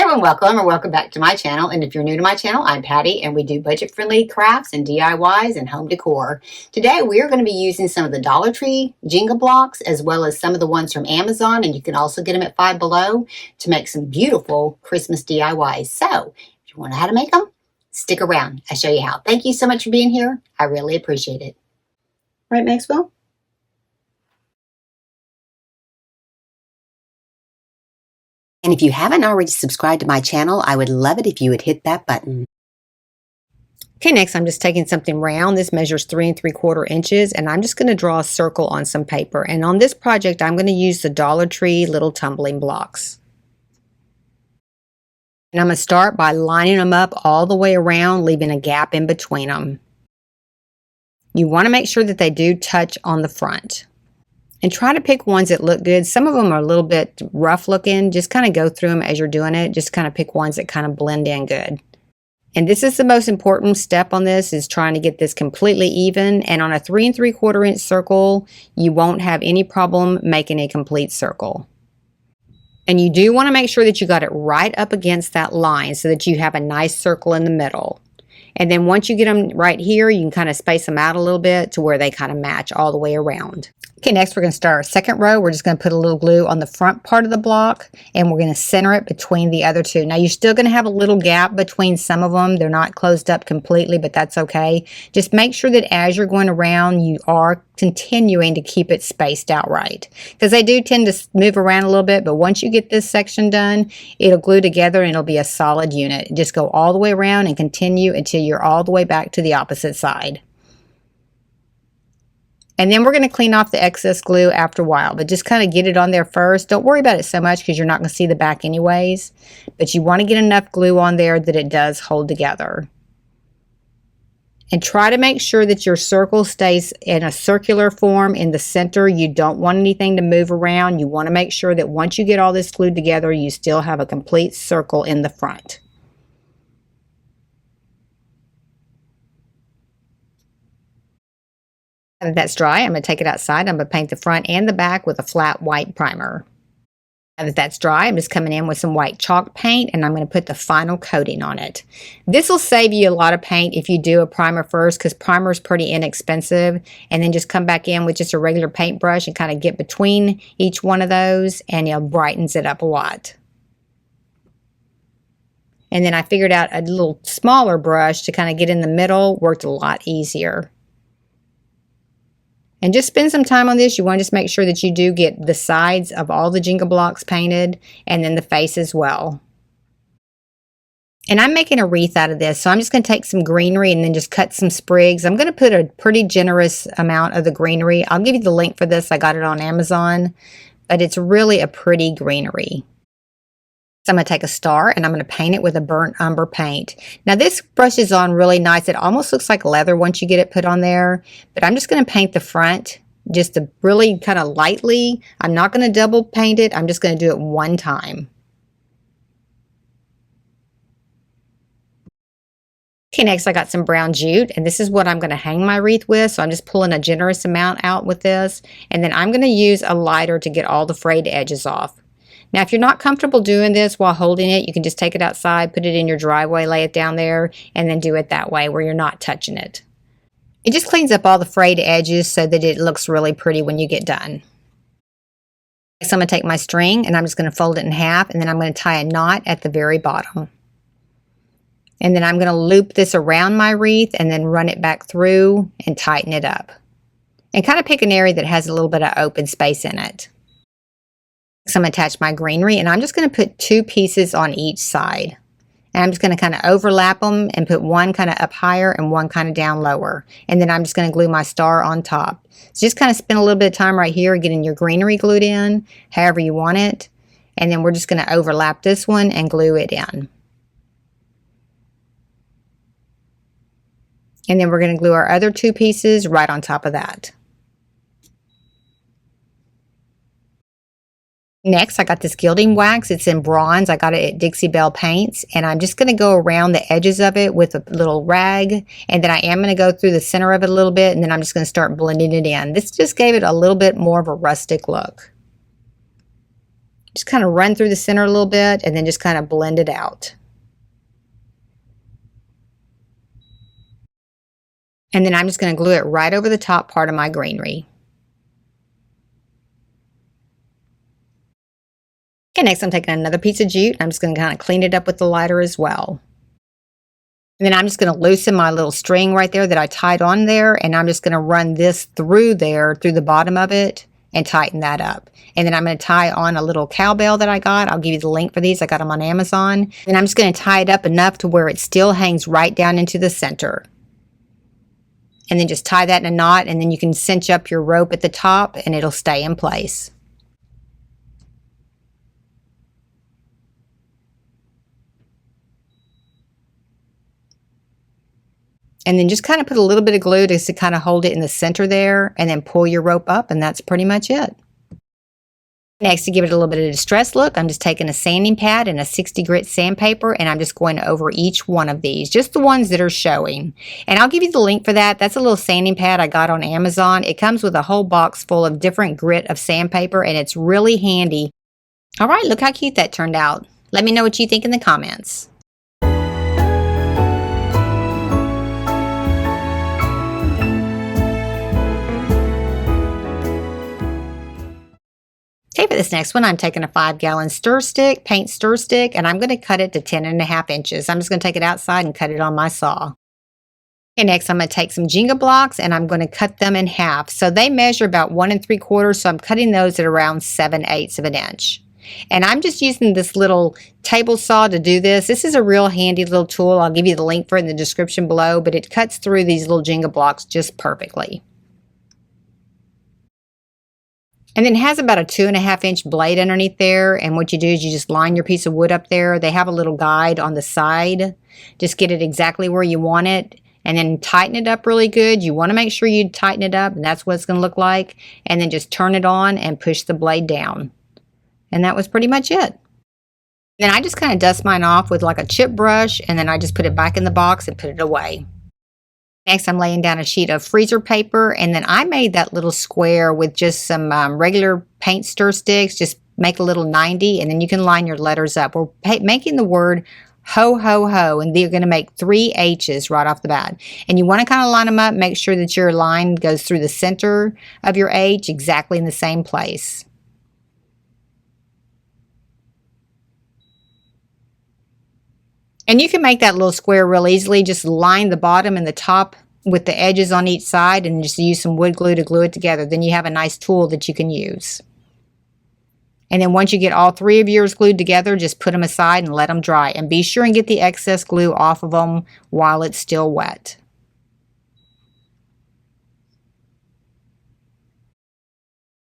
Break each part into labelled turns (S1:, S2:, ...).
S1: everyone, welcome or welcome back to my channel. And if you're new to my channel, I'm Patti and we do budget-friendly crafts and DIYs and home decor. Today we are going to be using some of the Dollar Tree Jenga blocks as well as some of the ones from Amazon, and you can also get them at Five Below to make some beautiful Christmas DIYs. So if you want to know how to make them, stick around. I'll show you how. Thank you so much for being here. I really appreciate it. Right, Maxwell? And if you haven't already subscribed to my channel, I would love it if you would hit that button. Okay, next I'm just taking something round. This measures 3 3/4 inches, and I'm just going to draw a circle on some paper. And on this project, I'm going to use the Dollar Tree little tumbling blocks. And I'm going to start by lining them up all the way around, leaving a gap in between them. You want to make sure that they do touch on the front. And try to pick ones that look good. Some of them are a little bit rough looking. Just kind of go through them as you're doing it. Just kind of pick ones that kind of blend in good. And this is the most important step on this, is trying to get this completely even. And on a 3 3/4 inch circle, you won't have any problem making a complete circle. And you do want to make sure that you got it right up against that line so that you have a nice circle in the middle. And then once you get them right here, you can kind of space them out a little bit to where they kind of match all the way around. Okay, next we're going to start our second row. We're just going to put a little glue on the front part of the block, and we're going to center it between the other two. Now you're still going to have a little gap between some of them. They're not closed up completely, but that's okay. Just make sure that as you're going around, you are continuing to keep it spaced out right, because they do tend to move around a little bit, but once you get this section done, it'll glue together and it'll be a solid unit. Just go all the way around and continue until you're all the way back to the opposite side. And then we're going to clean off the excess glue after a while, but just kind of get it on there first. Don't worry about it so much because you're not going to see the back anyways, but you want to get enough glue on there that it does hold together. And try to make sure that your circle stays in a circular form in the center. You don't want anything to move around. You want to make sure that once you get all this glued together, you still have a complete circle in the front. Now that that's dry, I'm going to take it outside. I'm going to paint the front and the back with a flat white primer. Now that that's dry, I'm just coming in with some white chalk paint, and I'm going to put the final coating on it. This will save you a lot of paint if you do a primer first, because primer is pretty inexpensive, and then just come back in with just a regular paintbrush and kind of get between each one of those, and it brightens it up a lot. And then I figured out a little smaller brush to kind of get in the middle, worked a lot easier. And just spend some time on this. You want to just make sure that you do get the sides of all the Jenga blocks painted, and then the face as well. And I'm making a wreath out of this, so I'm just going to take some greenery and then just cut some sprigs. I'm going to put a pretty generous amount of the greenery. I'll give you the link for this. I got it on Amazon, but it's really a pretty greenery. So I'm going to take a star and I'm going to paint it with a burnt umber paint. Now this brush is on really nice. It almost looks like leather once you get it put on there. But I'm just going to paint the front just to really kind of lightly. I'm not going to double paint it. I'm just going to do it one time. Okay, next I got some brown jute, and this is what I'm going to hang my wreath with. So I'm just pulling a generous amount out with this. And then I'm going to use a lighter to get all the frayed edges off. Now, if you're not comfortable doing this while holding it, you can just take it outside, put it in your driveway, lay it down there, and then do it that way where you're not touching it. It just cleans up all the frayed edges so that it looks really pretty when you get done. So I'm going to take my string and I'm just going to fold it in half, and then I'm going to tie a knot at the very bottom. And then I'm going to loop this around my wreath and then run it back through and tighten it up. And kind of pick an area that has a little bit of open space in it. So I'm going to attach my greenery, and I'm just going to put 2 pieces on each side. And I'm just going to kind of overlap them and put one kind of up higher and one kind of down lower. And then I'm just going to glue my star on top. So just kind of spend a little bit of time right here getting your greenery glued in, however you want it. And then we're just going to overlap this one and glue it in. And then we're going to glue our other 2 pieces right on top of that. Next, I got this gilding wax. It's in bronze. I got it at Dixie Belle Paints, and I'm just going to go around the edges of it with a little rag, and then I am going to go through the center of it a little bit, and then I'm just going to start blending it in. This just gave it a little bit more of a rustic look. Just kind of run through the center a little bit and then just kind of blend it out. And then I'm just going to glue it right over the top part of my greenery. Okay, next I'm taking another piece of jute. I'm just going to kind of clean it up with the lighter as well. And then I'm just going to loosen my little string right there that I tied on there, and I'm just going to run this through there, through the bottom of it, and tighten that up. And then I'm going to tie on a little cowbell that I got. I'll give you the link for these. I got them on Amazon. And I'm just going to tie it up enough to where it still hangs right down into the center. And then just tie that in a knot, and then you can cinch up your rope at the top and it'll stay in place. And then just kind of put a little bit of glue just to kind of hold it in the center there, and then pull your rope up, and that's pretty much it. Next, to give it a little bit of a distressed look, I'm just taking a sanding pad and a 60 grit sandpaper, and I'm just going over each one of these, just the ones that are showing. And I'll give you the link for that. That's a little sanding pad I got on Amazon. It comes with a whole box full of different grit of sandpaper, and it's really handy. All right, look how cute that turned out. Let me know what you think in the comments. Okay, for this next one, I'm taking a 5-gallon stir stick, paint stir stick, and I'm going to cut it to 10.5 inches. I'm just going to take it outside and cut it on my saw. Okay, next I'm going to take some Jenga blocks and I'm going to cut them in half. So they measure about 1 3/4, so I'm cutting those at around 7/8 of an inch. And I'm just using this little table saw to do this. This is a real handy little tool. I'll give you the link for it in the description below, but it cuts through these little Jenga blocks just perfectly. And then it has about a 2.5 inch blade underneath there. And what you do is you just line your piece of wood up there. They have a little guide on the side. Just get it exactly where you want it. And then tighten it up really good. You want to make sure you tighten it up, and that's what it's going to look like. And then just turn it on and push the blade down. And that was pretty much it. Then I just kind of dust mine off with like a chip brush, and then I just put it back in the box and put it away. Next, I'm laying down a sheet of freezer paper, and then I made that little square with just some regular paint stir sticks. Just make a little 90, and then you can line your letters up. We're making the word ho, ho, ho, and you're going to make 3 H's right off the bat. And you want to kind of line them up, make sure that your line goes through the center of your H exactly in the same place. And you can make that little square real easily. Just line the bottom and the top with the edges on each side and just use some wood glue to glue it together. Then you have a nice tool that you can use. And then once you get all 3 of yours glued together, just put them aside and let them dry. And be sure and get the excess glue off of them while it's still wet.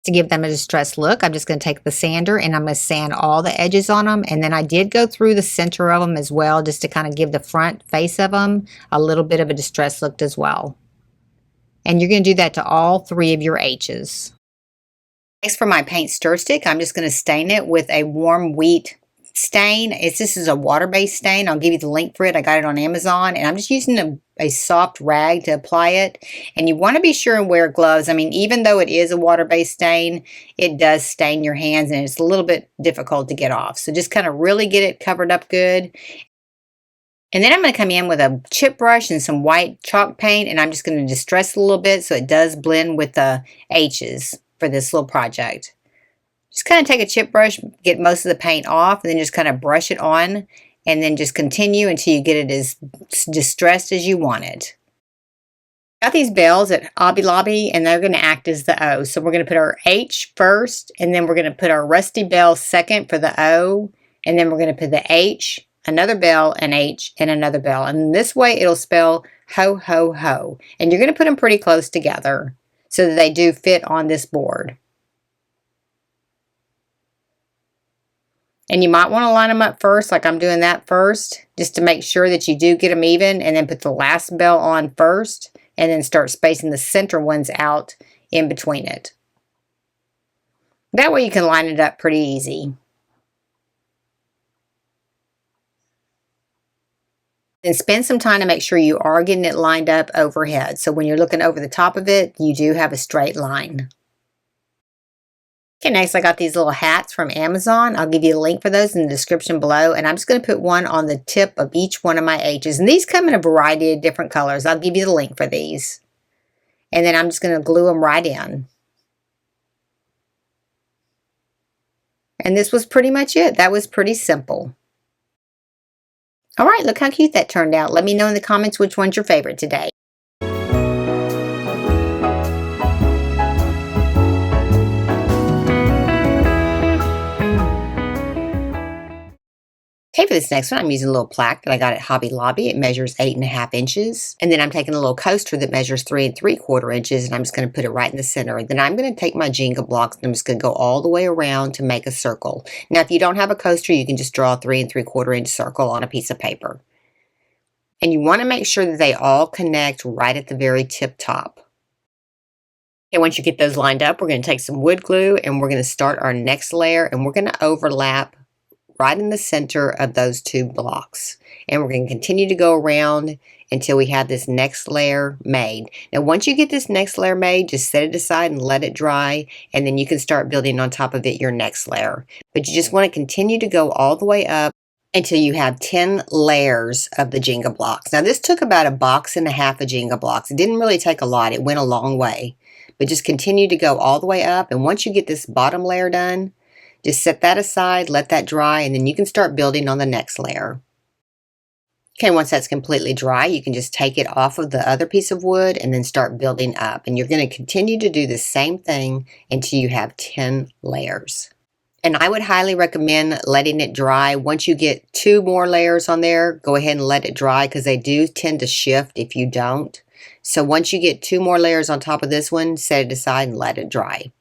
S1: To give them a distressed look, I'm just going to take the sander and I'm going to sand all the edges on them. And then I did go through the center of them as well, just to kind of give the front face of them a little bit of a distressed look as well. And you're going to do that to all 3 of your H's. Next, for my paint stir stick, I'm just going to stain it with a warm wheat stain. This is a water-based stain. I'll give you the link for it. I got it on Amazon, and I'm just using a soft rag to apply it. And you want to be sure and wear gloves. I mean, even though it is a water-based stain, it does stain your hands, and it's a little bit difficult to get off. So just kind of really get it covered up good. And then I'm going to come in with a chip brush and some white chalk paint, and I'm just going to distress it a little bit so it does blend with the H's for this little project. Just kind of take a chip brush, get most of the paint off, and then just kind of brush it on, and then just continue until you get it as distressed as you want it. Got these bells at Hobby Lobby, and they're going to act as the O. So we're going to put our H first, and then we're going to put our rusty bell second for the O, and then we're going to put the H, another bell, an H, and another bell. And this way it'll spell ho, ho, ho. And you're going to put them pretty close together so that they do fit on this board. And you might want to line them up first, like I'm doing that first, just to make sure that you do get them even, and then put the last bell on first, and then start spacing the center ones out in between it. That way you can line it up pretty easy. Then spend some time to make sure you are getting it lined up overhead. So when you're looking over the top of it, you do have a straight line. Okay, next I got these little hats from Amazon. I'll give you a link for those in the description below. And I'm just going to put one on the tip of each one of my H's. And these come in a variety of different colors. I'll give you the link for these. And then I'm just going to glue them right in. And this was pretty much it. That was pretty simple. All right, look how cute that turned out. Let me know in the comments which one's your favorite today. Okay, for this next one, I'm using a little plaque that I got at Hobby Lobby. It measures 8.5 inches. And then I'm taking a little coaster that measures 3 3/4 inches, and I'm just going to put it right in the center. And then I'm going to take my Jenga blocks, and I'm just going to go all the way around to make a circle. Now, if you don't have a coaster, you can just draw a 3 3/4 inch circle on a piece of paper. And you want to make sure that they all connect right at the very tip top. And once you get those lined up, we're going to take some wood glue, and we're going to start our next layer, and we're going to overlap right in the center of those 2 blocks. And we're going to continue to go around until we have this next layer made. Now, once you get this next layer made, just set it aside and let it dry, and then you can start building on top of it your next layer. But you just want to continue to go all the way up until you have 10 layers of the Jenga blocks. Now, this took about 1.5 boxes of Jenga blocks. It didn't really take a lot. It went a long way. But just continue to go all the way up, and once you get this bottom layer done, just set that aside, let that dry, and then you can start building on the next layer. Okay, once that's completely dry, you can just take it off of the other piece of wood and then start building up. And you're going to continue to do the same thing until you have 10 layers. And I would highly recommend letting it dry. Once you get 2 more layers on there, go ahead and let it dry because they do tend to shift if you don't. So once you get 2 more layers on top of this one, set it aside and let it dry.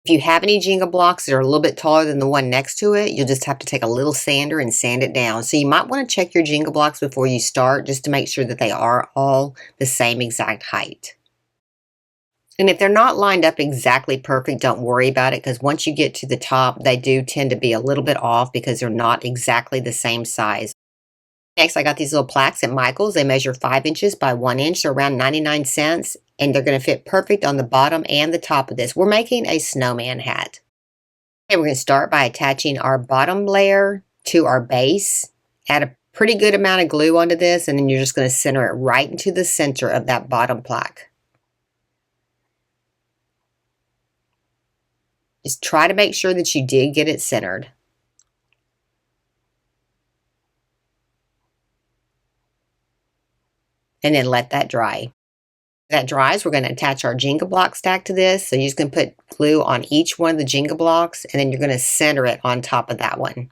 S1: If you have any Jenga blocks that are a little bit taller than the one next to it, you'll just have to take a little sander and sand it down. So you might want to check your Jenga blocks before you start just to make sure that they are all the same exact height. And if they're not lined up exactly perfect, don't worry about it because once you get to the top, they do tend to be a little bit off because they're not exactly the same size. Next, I got these little plaques at Michael's. They measure 5 inches by 1 inch. They're around 99 cents. And they're going to fit perfect on the bottom and the top of this. We're making a snowman hat. Okay, we're going to start by attaching our bottom layer to our base. Add a pretty good amount of glue onto this, and then you're just going to center it right into the center of that bottom plaque. Just try to make sure that you did get it centered. And then let that dry. That dries, we're going to attach our Jenga block stack to this. So you're just going to put glue on each one of the Jenga blocks, and then you're going to center it on top of that one.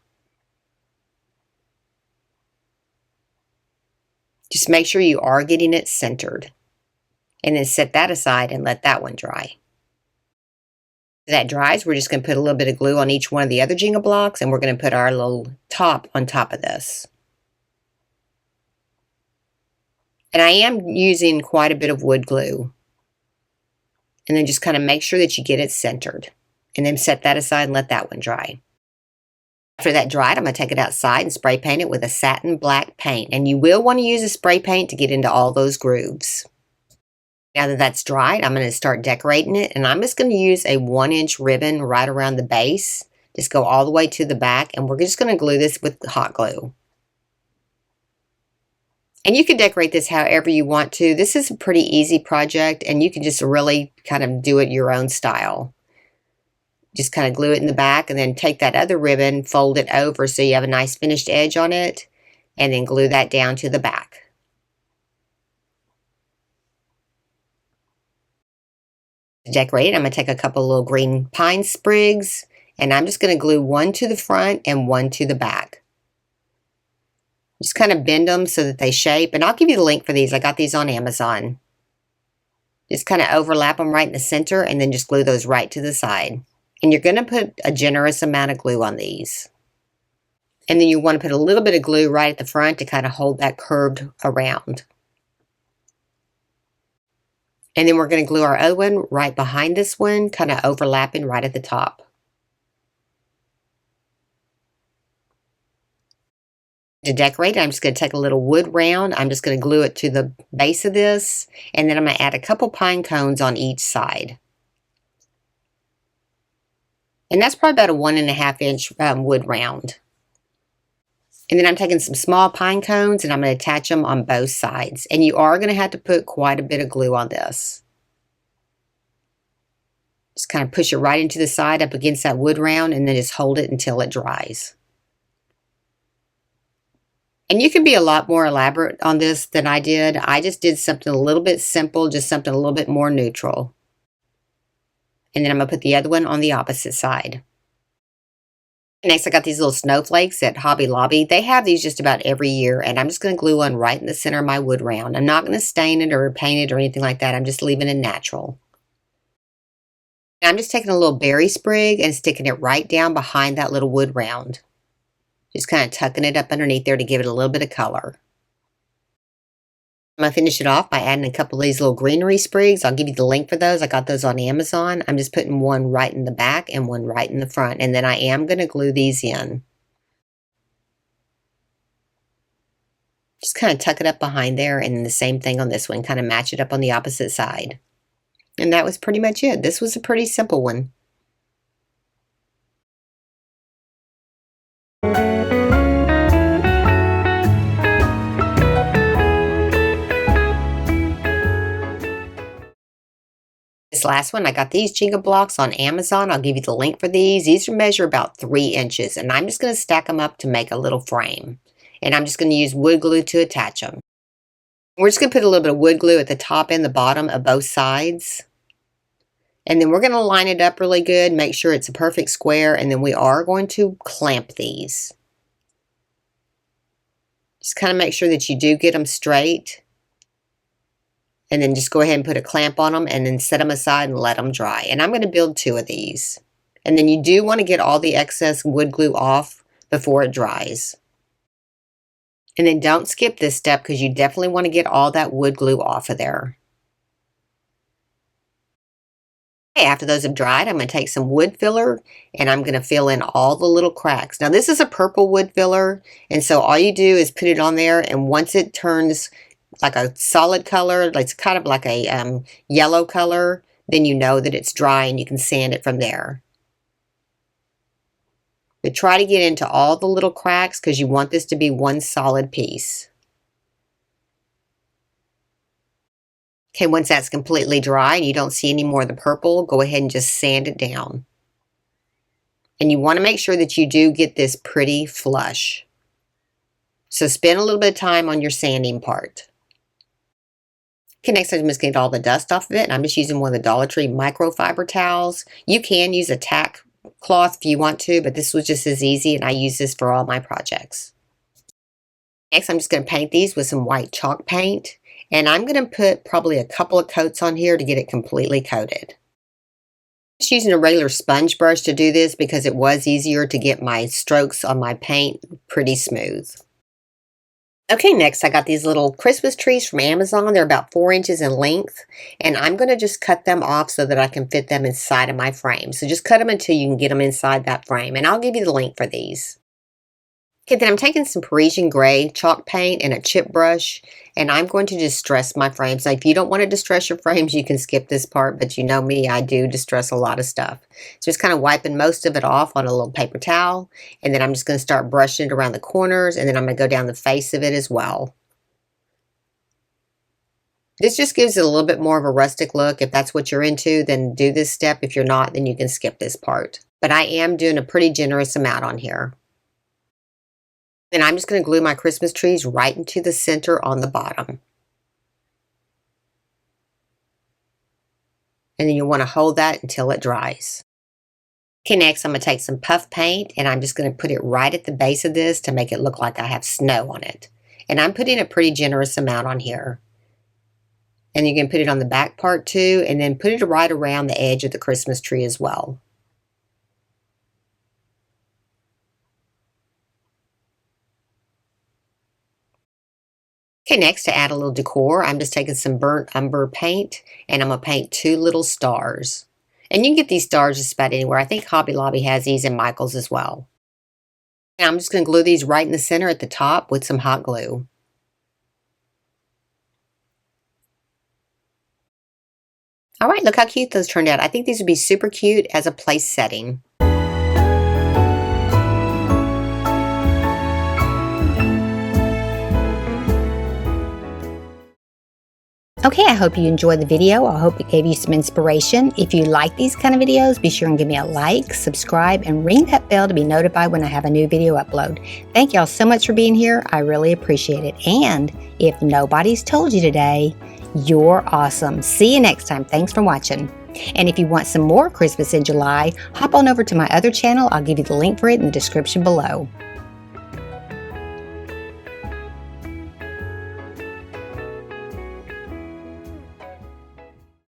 S1: Just make sure you are getting it centered. And then set that aside and let that one dry. That dries, we're just going to put a little bit of glue on each one of the other Jenga blocks, and we're going to put our little top on top of this. And I am using quite a bit of wood glue. And then just kind of make sure that you get it centered. And then set that aside and let that one dry. After that dried, I'm going to take it outside and spray paint it with a satin black paint. And you will want to use a spray paint to get into all those grooves. Now that that's dried, I'm going to start decorating it. And I'm just going to use a 1-inch ribbon right around the base. Just go all the way to the back. And we're just going to glue this with hot glue. And you can decorate this however you want to. This is a pretty easy project, and you can just really kind of do it your own style. Just kind of glue it in the back, and then take that other ribbon, fold it over so you have a nice finished edge on it, and then glue that down to the back. To decorate it, I'm going to take a couple little green pine sprigs, and I'm just going to glue one to the front and one to the back. Just kind of bend them so that they shape. And I'll give you the link for these. I got these on Amazon. Just kind of overlap them right in the center and then just glue those right to the side. And you're going to put a generous amount of glue on these. And then you want to put a little bit of glue right at the front to kind of hold that curved around. And then we're going to glue our other one right behind this one, kind of overlapping right at the top. To decorate, I'm just going to take a little wood round. I'm just going to glue it to the base of this, and then I'm going to add a couple pine cones on each side. And that's probably about a 1.5 inch wood round. And then I'm taking some small pine cones and I'm going to attach them on both sides. And you are going to have to put quite a bit of glue on this. Just kind of push it right into the side up against that wood round and then just hold it until it dries. And you can be a lot more elaborate on this than I did. I just did something a little bit simple, just something a little bit more neutral. And then I'm going to put the other one on the opposite side. Next, I got these little snowflakes at Hobby Lobby. They have these just about every year, and I'm just going to glue one right in the center of my wood round. I'm not going to stain it or paint it or anything like that. I'm just leaving it natural. And I'm just taking a little berry sprig and sticking it right down behind that little wood round. Just kind of tucking it up underneath there to give it a little bit of color. I'm going to finish it off by adding a couple of these little greenery sprigs. I'll give you the link for those. I got those on Amazon. I'm just putting one right in the back and one right in the front. And then I am going to glue these in. Just kind of tuck it up behind there, and the same thing on this one. Kind of match it up on the opposite side. And that was pretty much it. This was a pretty simple one. This last one, I got these Jenga blocks on Amazon. I'll give you the link for these. These measure about 3 inches, and I'm just going to stack them up to make a little frame. And I'm just going to use wood glue to attach them. We're just going to put a little bit of wood glue at the top and the bottom of both sides. And then we're going to line it up really good, make sure it's a perfect square, and then we are going to clamp these. Just kind of make sure that you do get them straight. And then just go ahead and put a clamp on them and then set them aside and let them dry. And I'm going to build 2 of these. And then you do want to get all the excess wood glue off before it dries. And then don't skip this step because you definitely want to get all that wood glue off of there. Okay, after those have dried, I'm going to take some wood filler and I'm going to fill in all the little cracks. Now this is a purple wood filler, and so all you do is put it on there, and once it turns like a solid color, it's kind of like a yellow color, then you know that it's dry and you can sand it from there. But try to get into all the little cracks because you want this to be one solid piece. Okay, once that's completely dry and you don't see any more of the purple, go ahead and just sand it down. And you want to make sure that you do get this pretty flush. So spend a little bit of time on your sanding part. Okay, next I'm just going to get all the dust off of it, and I'm just using one of the Dollar Tree microfiber towels. You can use a tack cloth if you want to, but this was just as easy, and I use this for all my projects. Next, I'm just going to paint these with some white chalk paint, and I'm going to put probably a couple of coats on here to get it completely coated. Just using a regular sponge brush to do this because it was easier to get my strokes on my paint pretty smooth. Okay, next I got these little Christmas trees from Amazon. They're about 4 inches in length, and I'm going to just cut them off so that I can fit them inside of my frame. So just cut them until you can get them inside that frame, and I'll give you the link for these. Okay, then I'm taking some Parisian gray chalk paint and a chip brush, and I'm going to distress my frames. Now, if you don't want to distress your frames, you can skip this part, but you know me, I do distress a lot of stuff. So just kind of wiping most of it off on a little paper towel, and then I'm just going to start brushing it around the corners, and then I'm going to go down the face of it as well. This just gives it a little bit more of a rustic look. If that's what you're into, then do this step. If you're not, then you can skip this part. But I am doing a pretty generous amount on here. Then I'm just going to glue my Christmas trees right into the center on the bottom. And then you want to hold that until it dries. Okay, next I'm going to take some puff paint and I'm just going to put it right at the base of this to make it look like I have snow on it. And I'm putting a pretty generous amount on here. And you can put it on the back part too, and then put it right around the edge of the Christmas tree as well. Okay, next to add a little decor, I'm just taking some burnt umber paint and I'm going to paint 2 little stars. And you can get these stars just about anywhere. I think Hobby Lobby has these and Michael's as well. And I'm just going to glue these right in the center at the top with some hot glue. All right, look how cute those turned out. I think these would be super cute as a place setting. Okay, I hope you enjoyed the video. I hope it gave you some inspiration. If you like these kind of videos, be sure and give me a like, subscribe, and ring that bell to be notified when I have a new video upload. Thank y'all so much for being here. I really appreciate it. And if nobody's told you today, you're awesome. See you next time. Thanks for watching. And if you want some more Christmas in July, hop on over to my other channel. I'll give you the link for it in the description below.